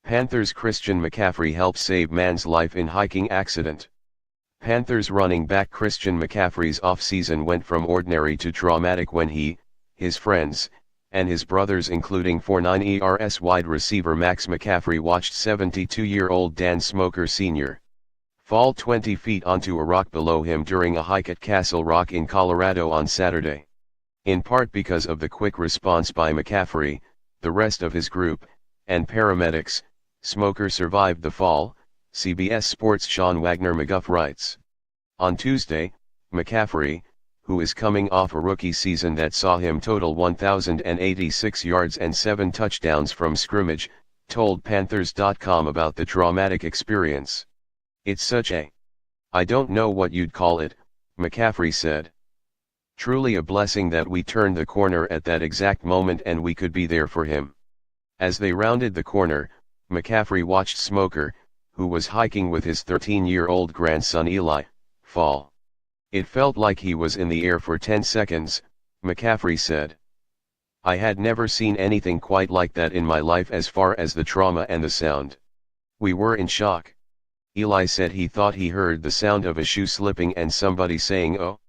Panthers Christian McCaffrey helps save man's life in hiking accident. Panthers running back Christian McCaffrey's offseason went from ordinary to traumatic when he, his friends, and his brothers including 49 ers wide receiver Max McCaffrey watched 72-year-old Dan Smoker Sr. fall 20 feet onto a rock below him during a hike at Castle Rock in Colorado on Saturday. In part because of the quick response by McCaffrey, the rest of his group, and paramedics, Smoker survived the fall, CBS Sports Sean Wagner-McGough writes. On Tuesday, McCaffrey, who is coming off a rookie season that saw him total 1,086 yards and 7 touchdowns from scrimmage, told Panthers.com about the traumatic experience. "It's such a... I don't know what you'd call it," McCaffrey said. "Truly a blessing that we turned the corner at that exact moment and we could be there for him." As they rounded the corner, McCaffrey watched Smoker, who was hiking with his 13-year-old grandson Eli, fall. "It felt like he was in the air for 10 seconds, McCaffrey said. "I had never seen anything quite like that in my life as far as the trauma and the sound. We were in shock." Eli said he thought he heard the sound of a shoe slipping and somebody saying "oh."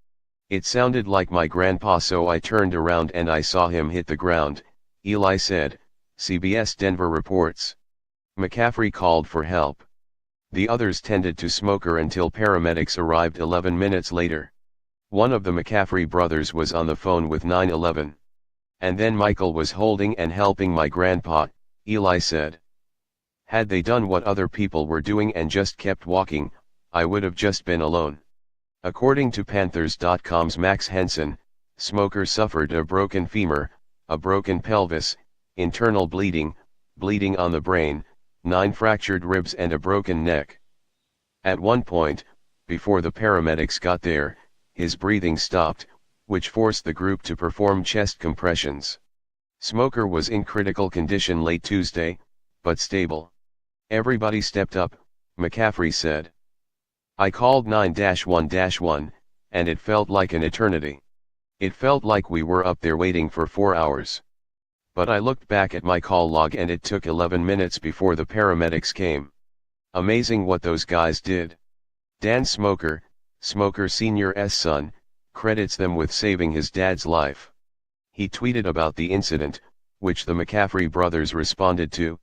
"It sounded like my grandpa, so I turned around and I saw him hit the ground," Eli said, CBS Denver reports. McCaffrey called for help. The others tended to Smoker until paramedics arrived 11 minutes later. One of the McCaffrey brothers was on the phone with 911. "And then Michael was holding and helping my grandpa," Eli said. "Had they done what other people were doing and just kept walking, I would have just been alone." According to Panthers.com's Max Henson, Smoker suffered a broken femur, a broken pelvis, internal bleeding on the brain, 9 fractured ribs and a broken neck. At one point, before the paramedics got there, his breathing stopped, which forced the group to perform chest compressions. Smoker was in critical condition late Tuesday, but stable. "Everybody stepped up," McCaffrey said. "I called 911, and it felt like an eternity. It felt like we were up there waiting for 4 hours. But I looked back at my call log and it took 11 minutes before the paramedics came. Amazing what those guys did." Dan Smoker, Smoker Sr.'s son, credits them with saving his dad's life. He tweeted about the incident, which the McCaffrey brothers responded to.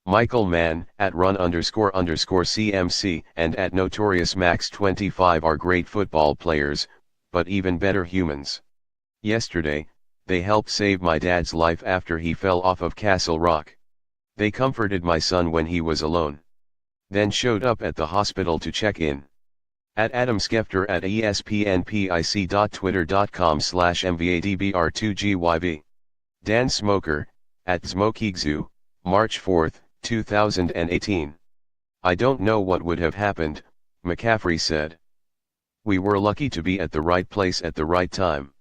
"Michael Mann, at @run__CMC, and at Notorious Max 25 are great football players, but even better humans. Yesterday, they helped save my dad's life after he fell off of Castle Rock. They comforted my son when he was alone. Then showed up at the hospital to check in." At Adam Schefter at espnpic.twitter.com/mvadbr2gyb. Dan Smoker, at Zmokigzu, March 4, 2018. "I don't know what would have happened," McCaffrey said. "We were lucky to be at the right place at the right time."